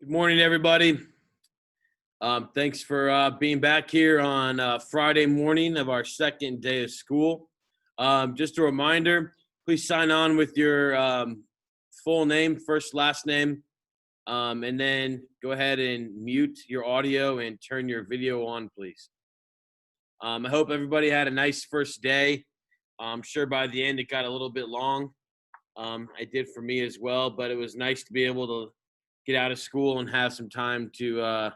Good morning, everybody. Thanks for being back here on Friday morning of our second day of school. Just a reminder, please sign on with your full name, first, last name, and then go ahead and mute your audio and turn your video on, please. I hope everybody had a nice first day. I'm sure by the end it got a little bit long. It did for me as well, but it was nice to be able to get out of school and have some time to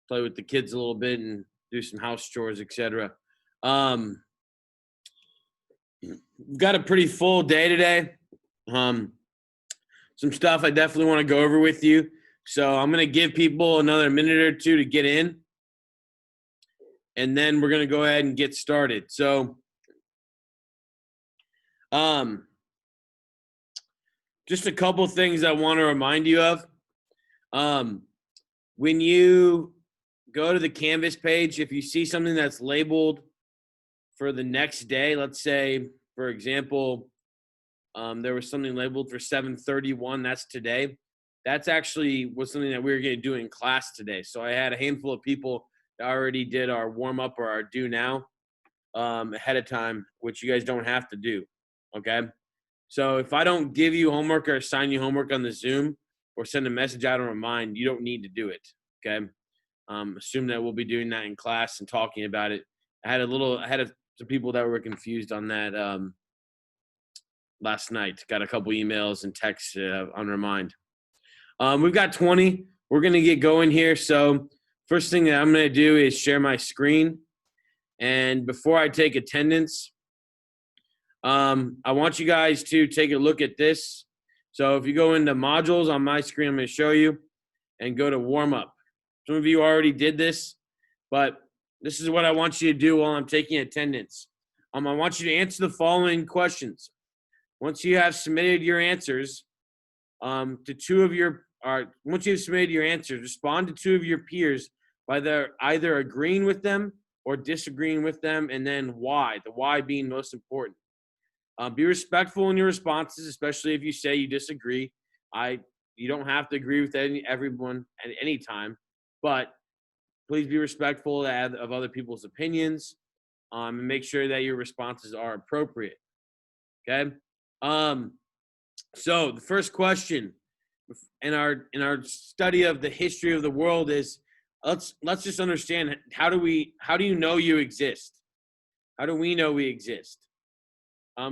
play with the kids a little bit and do some house chores, etc. We've got a pretty full day today. Some stuff I definitely want to go over with you. So I'm going to give people another minute or two to get in, and then we're going to go ahead and get started. So just a couple things I want to remind you of. When you go to the Canvas page, if you see something that's labeled for the next day, let's say, for example, there was something labeled for 7:31, that's today. That's actually was something that we were going to do in class today. So I had a handful of people that already did our warm-up or our do now ahead of time, which you guys don't have to do, okay? So if I don't give you homework or assign you homework on the Zoom or send a message out and remind, you don't need to do it, okay? Assume that we'll be doing that in class and talking about it. I had some people that were confused on that last night. Got a couple emails and texts on remind. We've got 20. We're going to get going here. So first thing that I'm going to do is share my screen. And before I take attendance, I want you guys to take a look at this. So if you go into modules on my screen, I'm going to show you, and go to warm up. Some of you already did this, but this is what I want you to do while I'm taking attendance. I want you to answer the following questions. Once you have submitted your answers once you've submitted your answers, respond to two of your peers by either agreeing with them or disagreeing with them, and then why, the why being most important. Be respectful in your responses, especially if you say you disagree. You don't have to agree with everyone at any time, but please be respectful of other people's opinions, and make sure that your responses are appropriate. Okay. So the first question in our study of the history of the world is, let's just understand, how do you know you exist? How do we know we exist?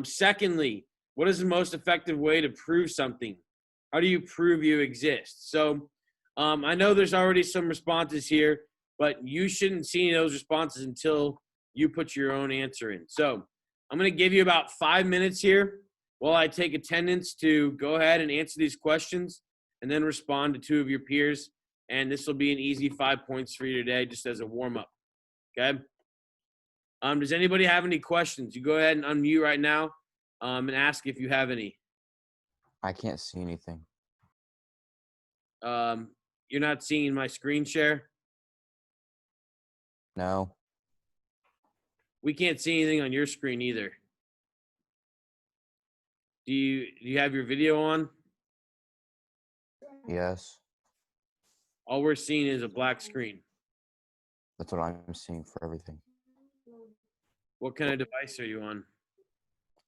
Secondly, what is the most effective way to prove something? How do you prove you exist? So I know there's already some responses here, but you shouldn't see those responses until you put your own answer in. So I'm going to give you about 5 minutes here while I take attendance to go ahead and answer these questions and then respond to two of your peers. And this will be an easy 5 points for you today, just as a warm-up. Okay? Does anybody have any questions? You go ahead and unmute right now and ask if you have any. I can't see anything. You're not seeing my screen share? No. We can't see anything on your screen either. Do you have your video on? Yes. All we're seeing is a black screen. That's what I'm seeing for everything. What kind of device are you on?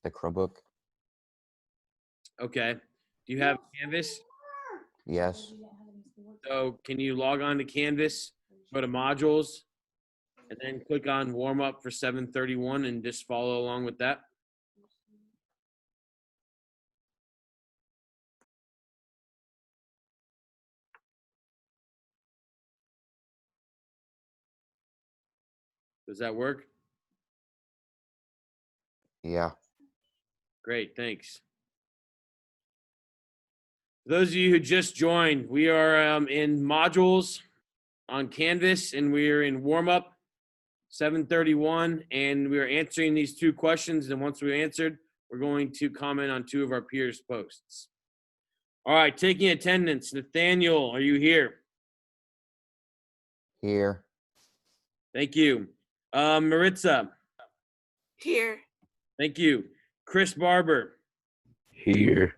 The Chromebook? Okay. Do you have Canvas? Yes. So can you log on to Canvas, go to modules, and then click on warm up for 7:31 and just follow along with that? Does that work? Yeah. Great, thanks. For those of you who just joined, we are in modules on Canvas, and we are in warm-up 7:31, and we are answering these two questions. And once we answered, we're going to comment on two of our peers' posts. All right, taking attendance. Nathaniel, are you here? Here. Thank you. Maritza. Here. Thank you. Chris Barber. Here.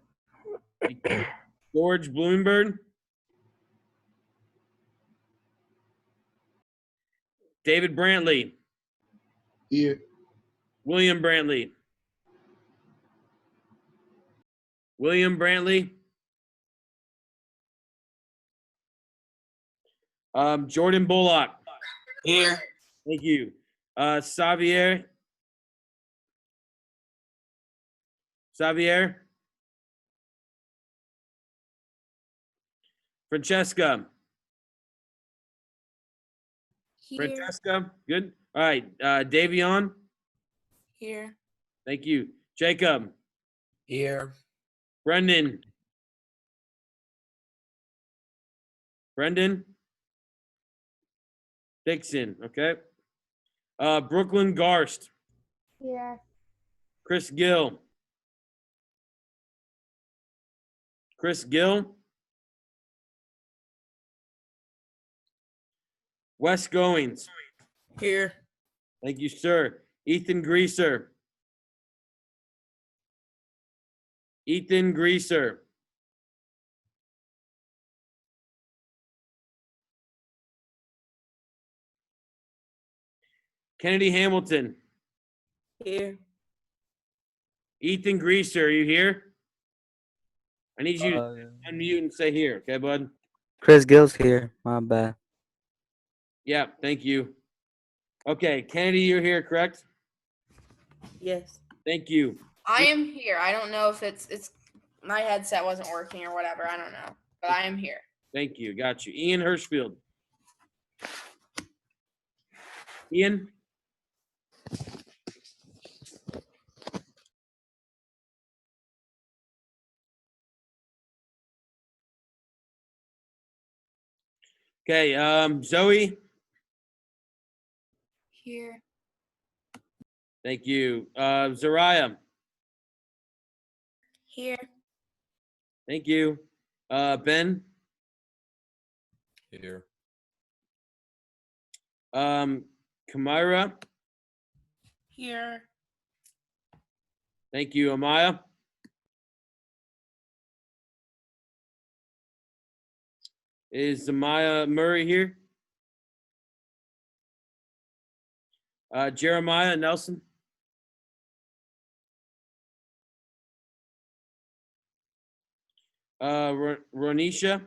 George Bloomberg. David Brantley. Here. William Brantley. William Brantley. Jordan Bullock. Here. Thank you. Xavier. Xavier. Francesca. Here. Francesca. Good. All right. Davion. Here. Thank you. Jacob. Here. Brendan. Brendan. Dixon. Okay. Brooklyn Garst. Here. Chris Gill. Chris Gill. Wes Goings. Here. Thank you, sir. Ethan Greaser. Ethan Greaser. Kennedy Hamilton. Here. Ethan Greaser, are you here? I need you to unmute and say here, okay, bud? Chris Gill's here. My bad. Yeah, thank you. Okay, Kennedy, you're here, correct? Yes. Thank you. I am here. I don't know if it's my headset wasn't working or whatever. I don't know, but I am here. Thank you. Got you. Ian Hirschfield. Ian? Okay, Zoe. Here. Thank you. Zariah. Here. Thank you. Ben. Here. Kamira. Here. Thank you. Amaya. Is Amaya Murray here? Jeremiah Nelson. Ronisha.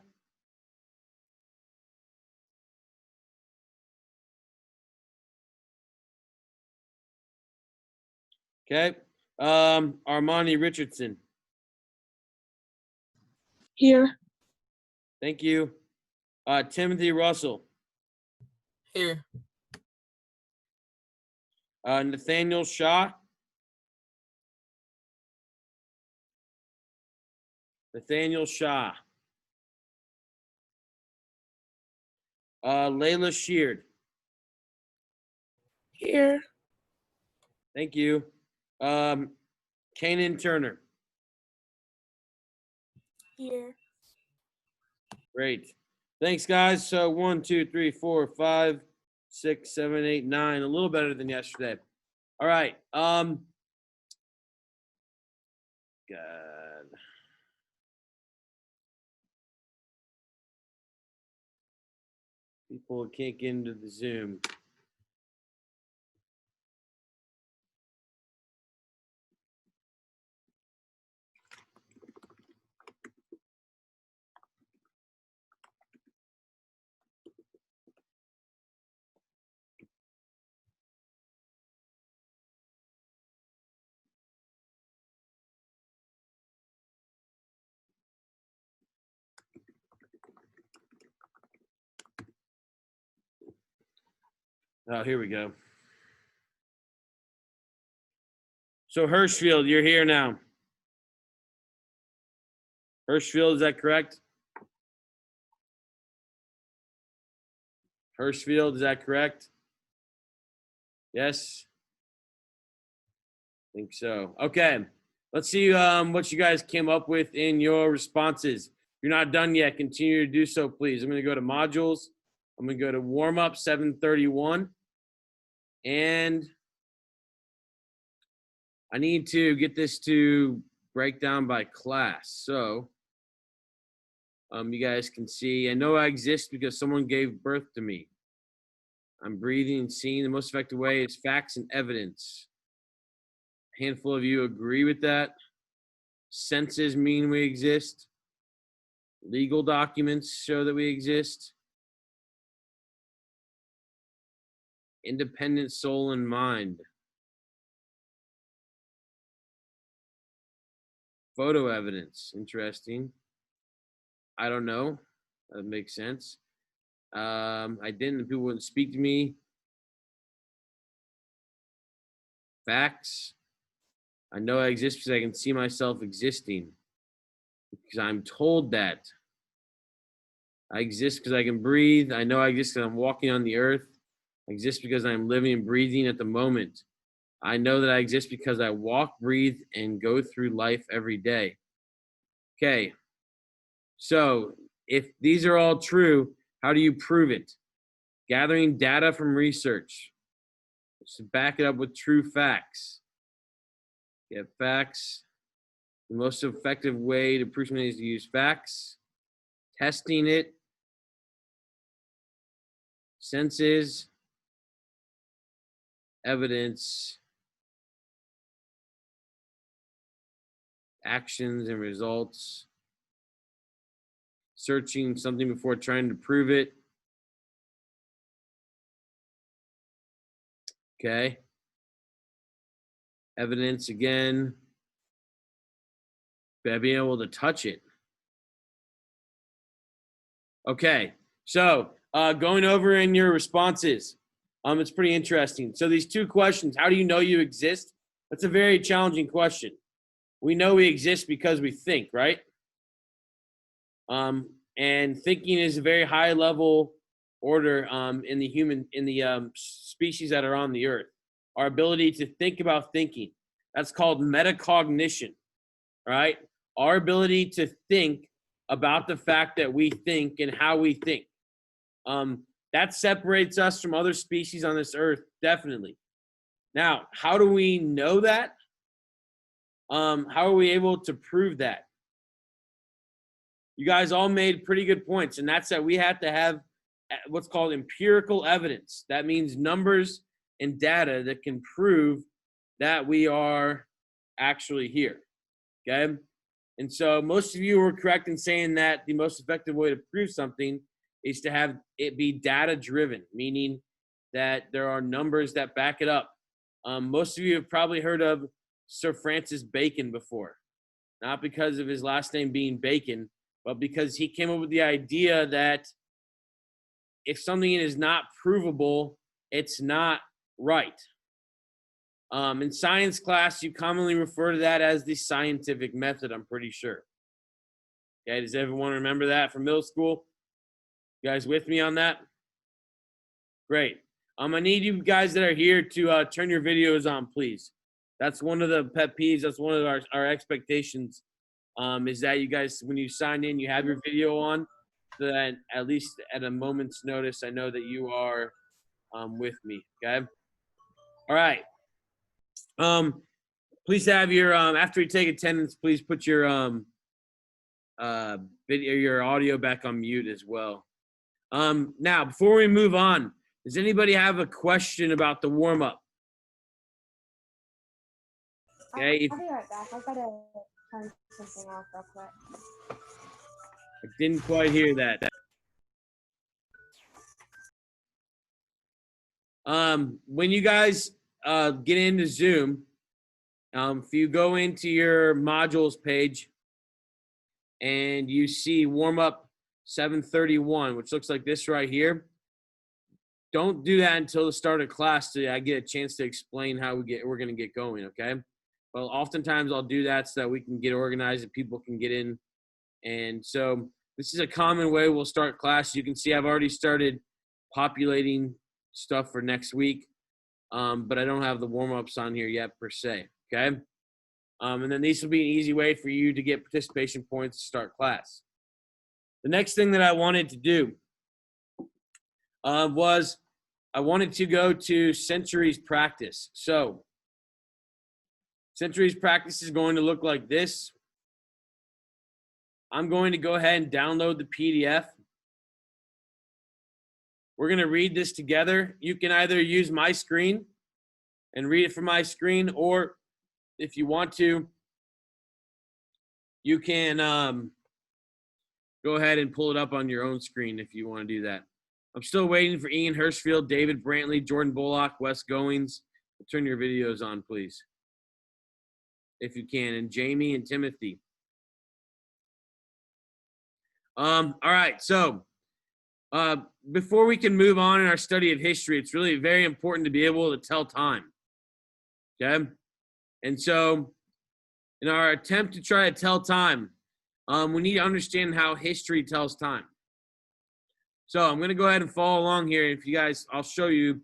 Okay. Armani Richardson. Here. Thank you. Timothy Russell. Here. Nathaniel Shaw. Nathaniel Shaw. Layla Sheard. Here. Thank you. Kanan Turner. Here. Great. Thanks, guys. So 1, 2, 3, 4, 5, 6, 7, 8, 9. A little better than yesterday. All right. God. People can't get into the Zoom. Oh, here we go. So Hirschfield, you're here now. Hirschfield, is that correct? Hirschfield, is that correct? Yes? I think so. Okay. Let's see what you guys came up with in your responses. If you're not done yet, continue to do so, please. I'm going to go to modules. I'm going to go to warm-up 731. And I need to get this to break down by class. So you guys can see, I know I exist because someone gave birth to me. I'm breathing and seeing. The most effective way is facts and evidence. A handful of you agree with that. Senses mean we exist. Legal documents show that we exist. Independent soul and mind. Photo evidence. Interesting. I don't know. That makes sense. I didn't. People wouldn't speak to me. Facts. I know I exist because I can see myself existing. Because I'm told that. I exist because I can breathe. I know I exist because I'm walking on the earth. I exist because I'm living and breathing at the moment. I know that I exist because I walk, breathe, and go through life every day. Okay. So if these are all true, how do you prove it? Gathering data from research. Just back it up with true facts. Get facts. The most effective way to prove something is to use facts. Testing it. Senses. Evidence. Actions and results. Searching something before trying to prove it. Okay. Evidence again. By being able to touch it. Okay. So going over in your responses, it's pretty interesting. So these two questions, how do you know you exist? That's a very challenging question. We know we exist because we think, right? And thinking is a very high level order in the species that are on the earth. Our ability to think about thinking. That's called metacognition, right? Our ability to think about the fact that we think and how we think. That separates us from other species on this earth, definitely. Now, how do we know that? How are we able to prove that? You guys all made pretty good points, and that's that we have to have what's called empirical evidence. That means numbers and data that can prove that we are actually here, okay? And so most of you were correct in saying that the most effective way to prove something is to have it be data-driven, meaning that there are numbers that back it up. Most of you have probably heard of Sir Francis Bacon before, not because of his last name being Bacon, but because he came up with the idea that if something is not provable, it's not right. In science class, you commonly refer to that as the scientific method, I'm pretty sure. Okay, does everyone remember that from middle school? You guys with me on that? Great. I need you guys that are here to turn your videos on, please. That's one of the pet peeves. That's one of our expectations, is that you guys, when you sign in, you have your video on, so that at least at a moment's notice, I know that you are with me, okay? All right. Please have your, after you take attendance, please put your video, your audio back on mute as well. Now, before we move on, does anybody have a question about the warm-up? Okay. I'll be right back. I've got to turn something off real quick. I didn't quite hear that. When you guys get into Zoom, if you go into your modules page and you see warm-up 731, which looks like this right here, don't do that until the start of class so I get a chance to explain how we're going to get going, okay? Well, oftentimes I'll do that so that we can get organized and people can get in. And so this is a common way we'll start class. You can see I've already started populating stuff for next week, but I don't have the warm-ups on here yet per se, okay? And then these will be an easy way for you to get participation points to start class. The next thing that I wanted to do was I wanted to go to Century's practice. So Century's practice is going to look like this. I'm going to go ahead and download the PDF. we're going to read this together. You can either use my screen and read it from my screen, or if you want to, you can go ahead and pull it up on your own screen if you want to do that. I'm still waiting for Ian Hirschfield, David Brantley, Jordan Bullock, Wes Goings. Turn your videos on, please, if you can, and Jamie and Timothy. All right, so before we can move on in our study of history, it's really very important to be able to tell time, okay? And so in our attempt to try to tell time, we need to understand how history tells time. So I'm going to go ahead and follow along here. If you guys, I'll show you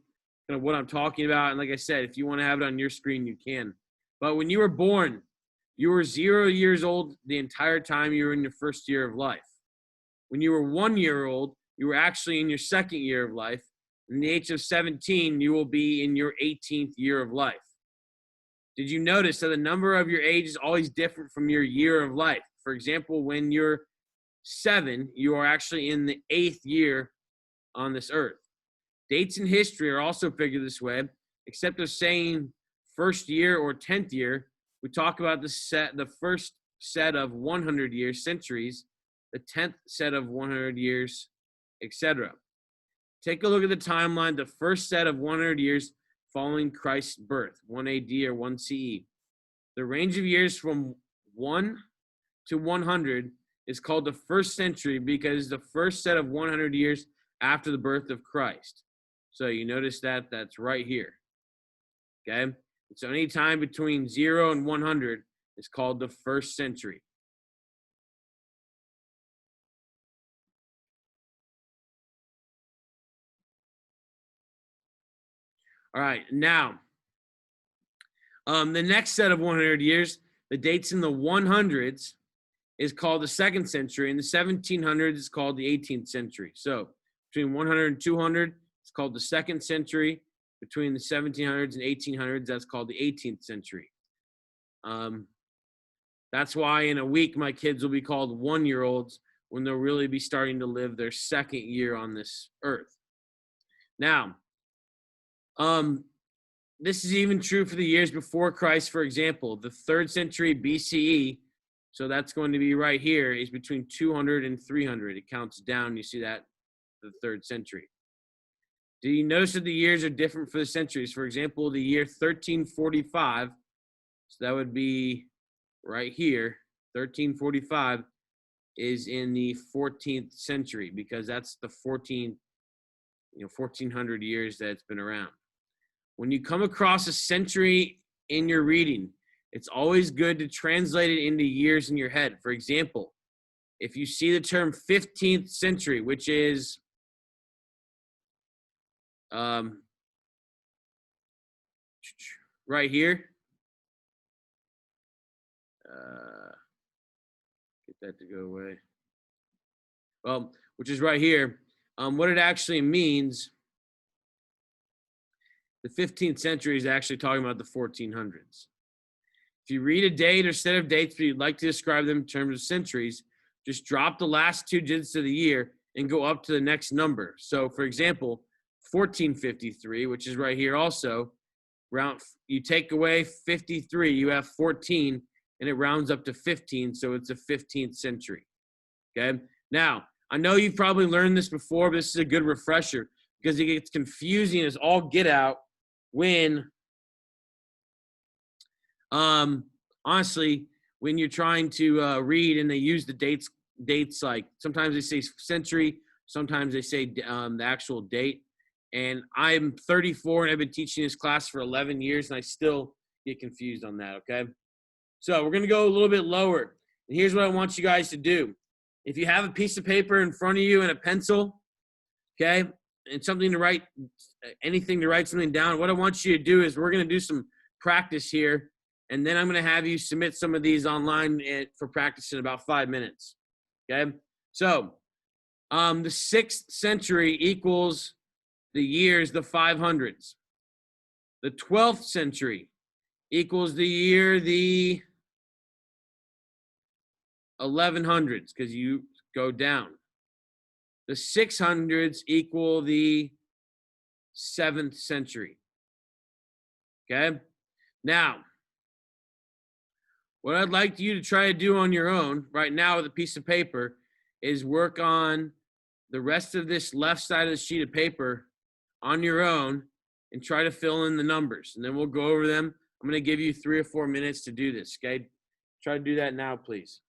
kind of what I'm talking about. And like I said, if you want to have it on your screen, you can. But when you were born, you were 0 years old the entire time you were in your first year of life. When you were 1 year old, you were actually in your second year of life. In the age of 17, you will be in your 18th year of life. Did you notice that the number of your age is always different from your year of life? For example, when you're 7, you are actually in the 8th year on this earth. Dates in history are also figured this way, except of saying first year or 10th year. We talk about the first set of 100 years, centuries, the 10th set of 100 years, etc. Take a look at the timeline, the first set of 100 years following Christ's birth, 1 AD or 1 CE. The range of years from 1 to 100 is called the first century because the first set of 100 years after the birth of Christ. So you notice that that's right here, okay? So any time between 0 and 100 is called the first century. All right, now, the next set of 100 years, the dates in the 100s is called the second century, and the 1700s is called the 18th century. So between 100 and 200, it's called the second century. Between the 1700s and 1800s, that's called the 18th century. That's why in a week, my kids will be called 1-year-olds when they'll really be starting to live their second year on this earth. Now, this is even true for the years before Christ. For example, the 3rd century BCE, so that's going to be right here, is between 200 and 300. It counts down. You see that, the 3rd century. Do you notice that the years are different for the centuries? For example, the year 1345, so that would be right here, 1345 is in the 14th century because that's the 1400 years that it's been around. When you come across a century in your reading, it's always good to translate it into years in your head. For example, if you see the term 15th century, which is right here, get that to go away. Well, which is right here. What it actually means, the 15th century is actually talking about the 1400s. If you read a date or set of dates, but you'd like to describe them in terms of centuries, just drop the last 2 digits of the year and go up to the next number. So, for example, 1453, which is right here also, you take away 53, you have 14, and it rounds up to 15, so it's the 15th century, okay? Now, I know you've probably learned this before, but this is a good refresher because it gets confusing as all get out when, honestly, when you're trying to read and they use the dates like sometimes they say century, sometimes they say the actual date. And I'm 34 and I've been teaching this class for 11 years and I still get confused on that, okay? So we're going to go a little bit lower. And here's what I want you guys to do. If you have a piece of paper in front of you and a pencil, okay, and something to write, anything to write something down, what I want you to do is we're going to do some practice here. And then I'm going to have you submit some of these online for practice in about 5 minutes, okay? So the 6th century equals the years, the 500s. The 12th century equals the year, the 1100s, because you go down. The 600s equal the 7th century. Okay? Now, what I'd like you to try to do on your own right now with a piece of paper is work on the rest of this left side of the sheet of paper on your own and try to fill in the numbers. And then we'll go over them. I'm going to give you 3 or 4 minutes to do this, okay? Try to do that now, please.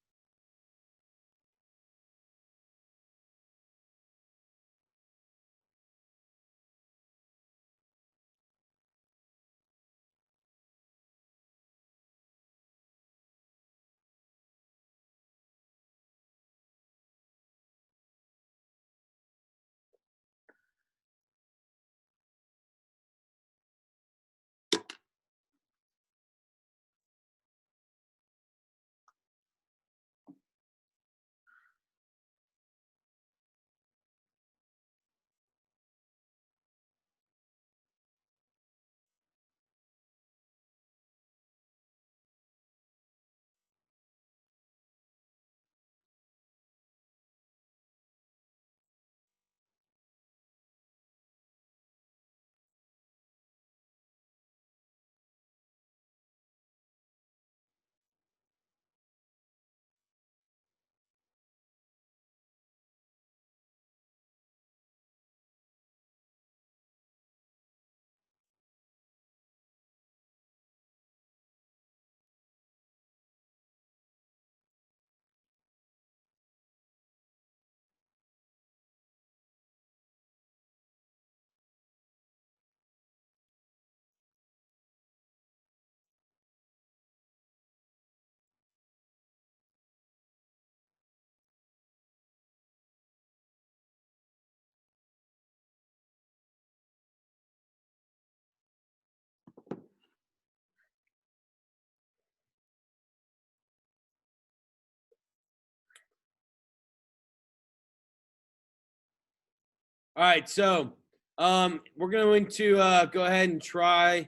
All right, so we're going to go ahead and try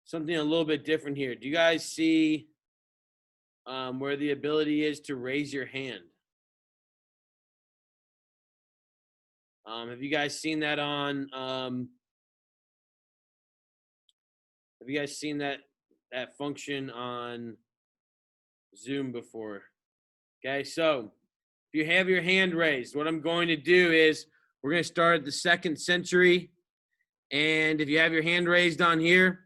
something a little bit different here. Do you guys see where the ability is to raise your hand? Have you guys seen that on? Have you guys seen that function on Zoom before? Okay, so if you have your hand raised, what I'm going to do is we're going to start at the 2nd century. And if you have your hand raised on here,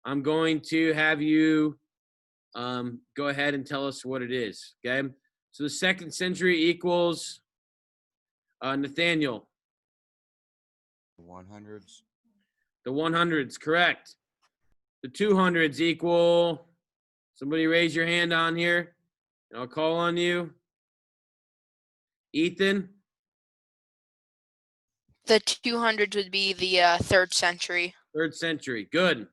I'm going to have you go ahead and tell us what it is. Okay, so the 2nd century equals Nathaniel. 100s. The 100s, correct. The 200s equal, somebody raise your hand on here, and I'll call on you. Ethan? The 200s would be the 3rd century. 3rd century, good.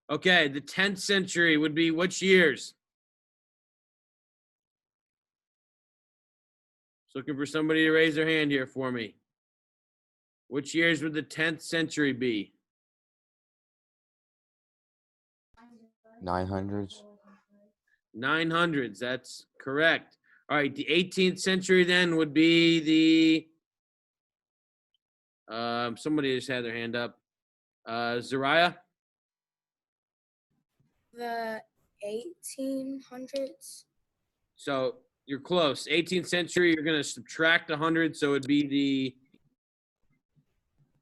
Okay, the 10th century would be which years? Just looking for somebody to raise their hand here for me. Which years would the 10th century be? 900s. 900s, that's correct. All right, the 18th century then would be the, somebody just had their hand up. Zariah? The 1800s. So you're close. 18th century, you're going to subtract 100, so it'd be the...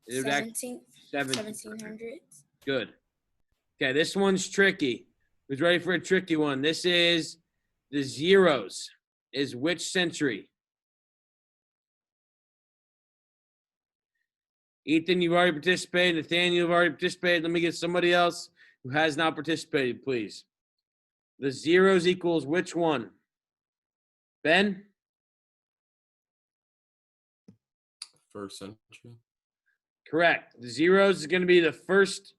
it would act- 1700s. Good. Okay, this one's tricky. Who's ready for a tricky one? This is the zeros. Is which century? Ethan, you've already participated. Nathaniel, you've already participated. Let me get somebody else who has not participated, please. The zeros equals which one? Ben? 1st century. Correct. The zeros is going to be the 1st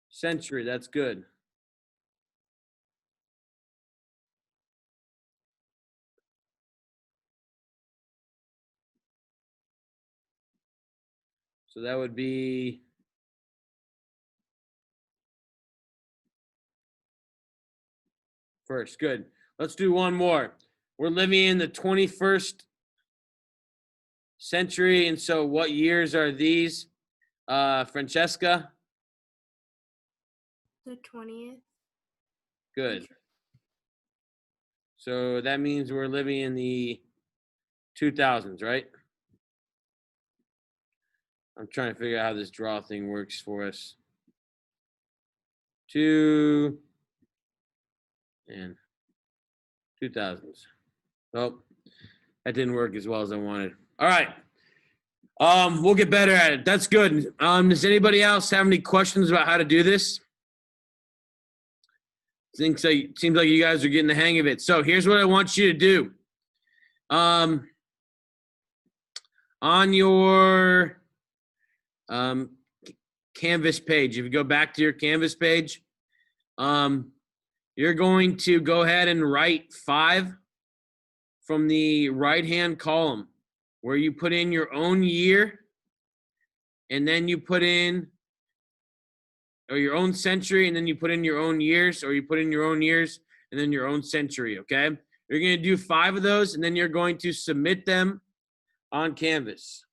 century. That's good. So that would be first. Good. Let's do one more. We're living in the 21st century. And so what years are these, Francesca? The 20th. Good. So that means we're living in the 2000s, right? I'm trying to figure out how this draw thing works for us. Two and 2000s. Oh, that didn't work as well as I wanted. All right. We'll get better at it. That's good. Does anybody else have any questions about how to do this? Seems like you guys are getting the hang of it. So here's what I want you to do. On your Canvas page, if you go back to your Canvas page, you're going to go ahead and write 5 from the right-hand column where you put in your own year, and then you put in, or your own century, and then you put in your own years, or you put in your own years, and then your own century, okay? You're going to do 5 of those, and then you're going to submit them on Canvas.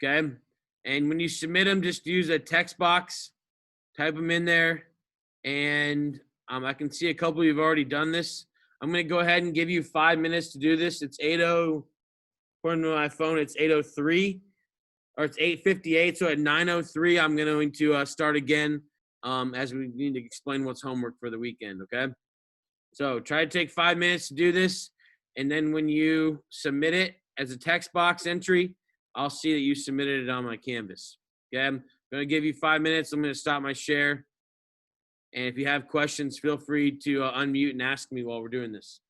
Okay? And when you submit them, just use a text box, type them in there, and I can see a couple of you have already done this. I'm going to go ahead and give you 5 minutes to do this. It's 8:00, according to my phone, it's 8:03, or it's 8:58. So at 9:03, I'm going to start again as we need to explain what's homework for the weekend, okay? So try to take 5 minutes to do this, and then when you submit it as a text box entry, I'll see that you submitted it on my Canvas, okay? I'm going to give you 5 minutes. I'm going to stop my share. And if you have questions, feel free to unmute and ask me while we're doing this.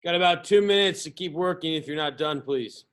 Got about 2 minutes to keep working. If you're not done, please.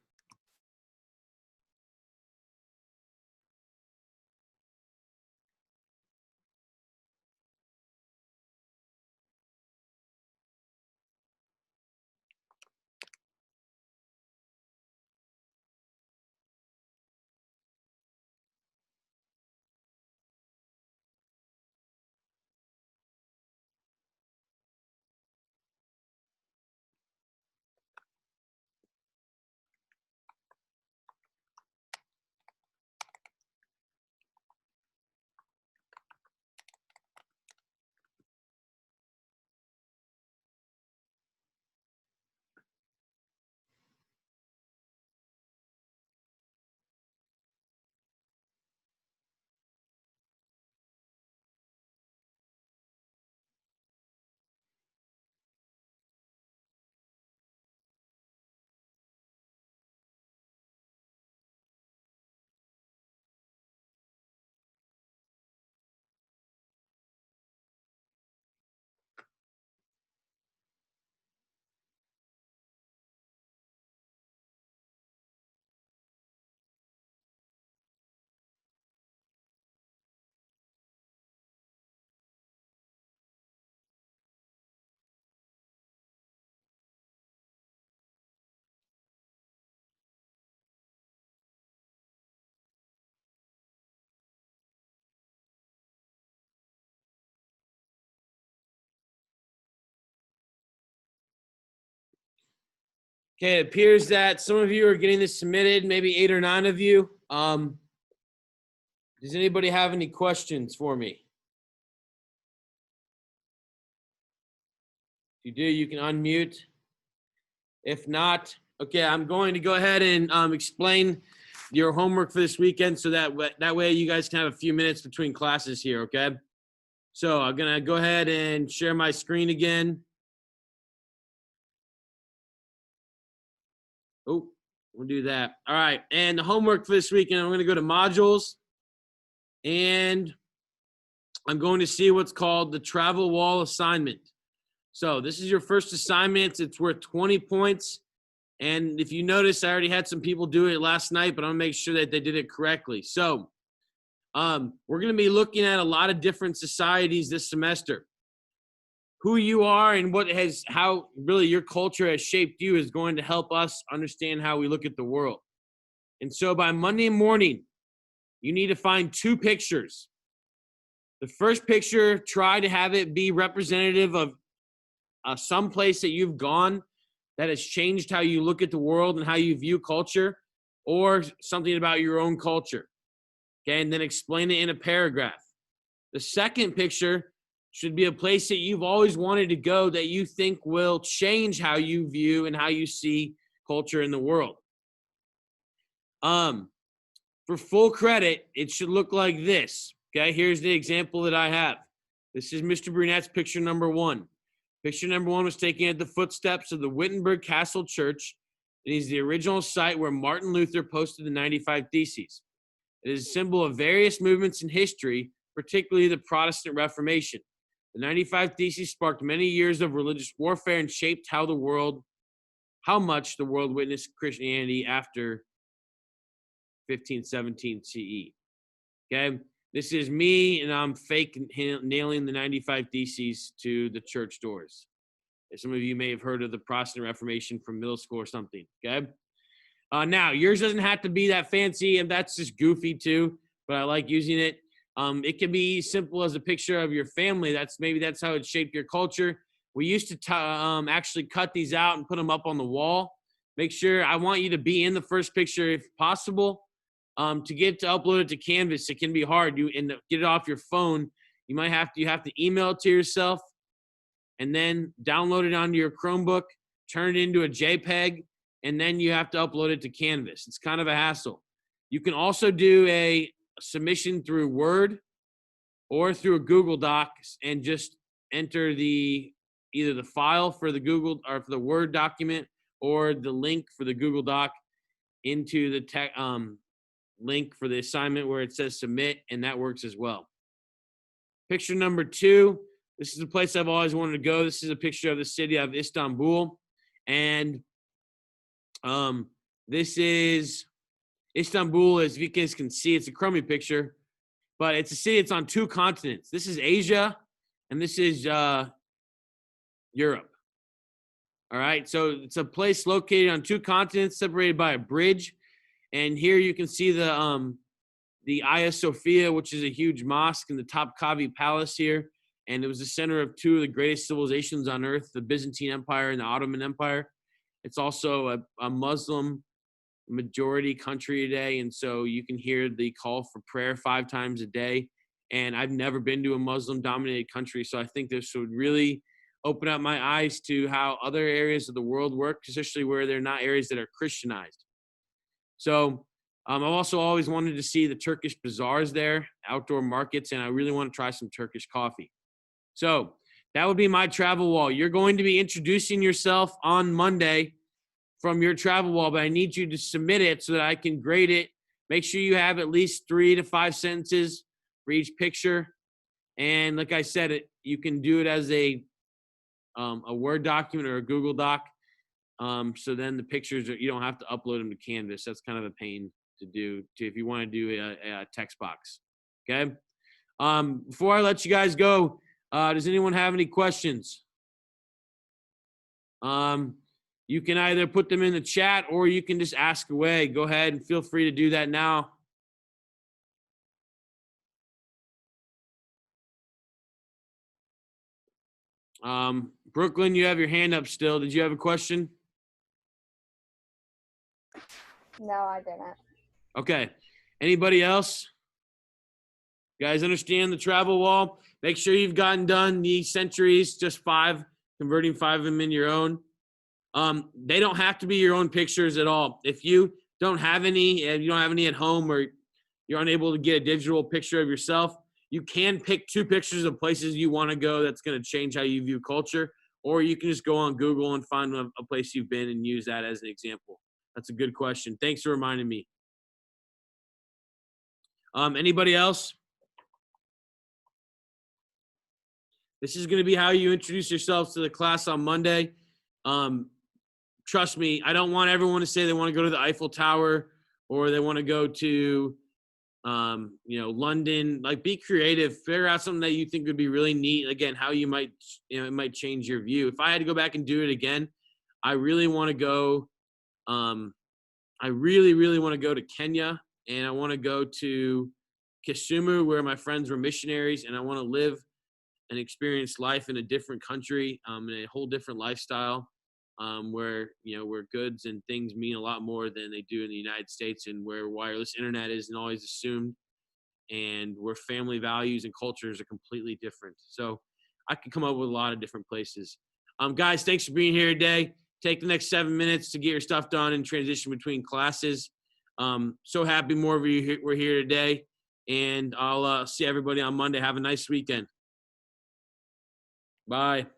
Okay, it appears that some of you are getting this submitted, maybe 8 or 9 of you. Does anybody have any questions for me? If you do, you can unmute. If not, okay, I'm going to go ahead and explain your homework for this weekend so that way you guys can have a few minutes between classes here, okay? So I'm going to go ahead and share my screen again. Oh, we'll do that. All right, and the homework for this weekend, I'm going to go to modules, and I'm going to see what's called the travel wall assignment. So this is your first assignment. It's worth 20 points. And if you notice, I already had some people do it last night, but I'm gonna make sure that they did it correctly. So we're gonna be looking at a lot of different societies this semester. Who you are and how really your culture has shaped you is going to help us understand how we look at the world. And so by Monday morning, you need to find 2 pictures. The first picture, try to have it be representative of some place that you've gone that has changed how you look at the world and how you view culture, or something about your own culture. Okay, and then explain it in a paragraph. The second picture should be a place that you've always wanted to go that you think will change how you view and how you see culture in the world. For full credit, it should look like this. Okay, here's the example that I have. This is Mr. Brunett's picture number 1. Picture number 1 was taken at the footsteps of the Wittenberg Castle Church. It is the original site where Martin Luther posted the 95 Theses. It is a symbol of various movements in history, particularly the Protestant Reformation. The 95 Theses sparked many years of religious warfare and shaped how much the world witnessed Christianity after 1517 CE. Okay, this is me, and I'm fake nailing the 95 Theses to the church doors. Some of you may have heard of the Protestant Reformation from middle school or something, okay? Now, yours doesn't have to be that fancy, and that's just goofy too, but I like using it. It can be simple as a picture of your family. That's how it shaped your culture. We used to actually cut these out and put them up on the wall. Make sure, I want you to be in the first picture if possible. To upload it to Canvas, it can be hard. Get it off your phone. You have to email it to yourself, and then download it onto your Chromebook, turn it into a JPEG, and then you have to upload it to Canvas. It's kind of a hassle. You can also do a submission through Word or through a Google Doc and just enter either the file for the Google or for the Word document or the link for the Google Doc into the link for the assignment where it says submit, and that works as well. Picture number 2. This is a place I've always wanted to go. This is a picture of the city of Istanbul. And this is Istanbul, as you guys can see. It's a crummy picture, but it's a city. It's on 2 continents. This is Asia, and this is Europe. All right, so it's a place located on 2 continents, separated by a bridge. And here you can see the Hagia Sophia, which is a huge mosque, in the Topkapi Palace here. And it was the center of 2 of the greatest civilizations on earth, the Byzantine Empire and the Ottoman Empire. It's also a Muslim majority country today, and so you can hear the call for prayer 5 times a day. And I've never been to a Muslim-dominated country, so I think this would really open up my eyes to how other areas of the world work, especially where they're not areas that are Christianized. So I've also always wanted to see the Turkish bazaars there, outdoor markets, and I really want to try some Turkish coffee. So that would be my travel wall. You're going to be introducing yourself on Monday from your travel wall, but I need you to submit it so that I can grade it. Make sure you have at least 3 to 5 sentences for each picture. And like I said, you can do it as a Word document or a Google Doc. So then the pictures, you don't have to upload them to Canvas. That's kind of a pain to do if you want to do a text box. Okay. Before I let you guys go, does anyone have any questions? You can either put them in the chat or you can just ask away. Go ahead and feel free to do that now. Brooklyn, you have your hand up still. Did you have a question? No, I didn't. Okay. Anybody else? You guys understand the travel wall? Make sure you've gotten done the centuries, just 5, converting 5 of them in your own. They don't have to be your own pictures at all. If you don't have any and you don't have any at home, or you're unable to get a digital picture of yourself, you can pick 2 pictures of places you want to go that's going to change how you view culture, or you can just go on Google and find a place you've been and use that as an example. That's a good question. Thanks for reminding me. Anybody else? This is going to be how you introduce yourselves to the class on Monday. Trust me, I don't want everyone to say they want to go to the Eiffel Tower or they want to go to, London. Like, be creative. Figure out something that you think would be really neat. Again, how you might, it might change your view. If I had to go back and do it again, I really want to go. I really want to go to Kenya, and I want to go to Kisumu, where my friends were missionaries, and I want to live and experience life in a different country, in a whole different lifestyle, where goods and things mean a lot more than they do in the United States, and where wireless internet isn't always assumed, and where family values and cultures are completely different. So I could come up with a lot of different places. Guys, thanks for being here today. Take the next 7 minutes to get your stuff done and transition between classes. So happy more of you were here today, and I'll see everybody on Monday. Have a nice weekend. Bye.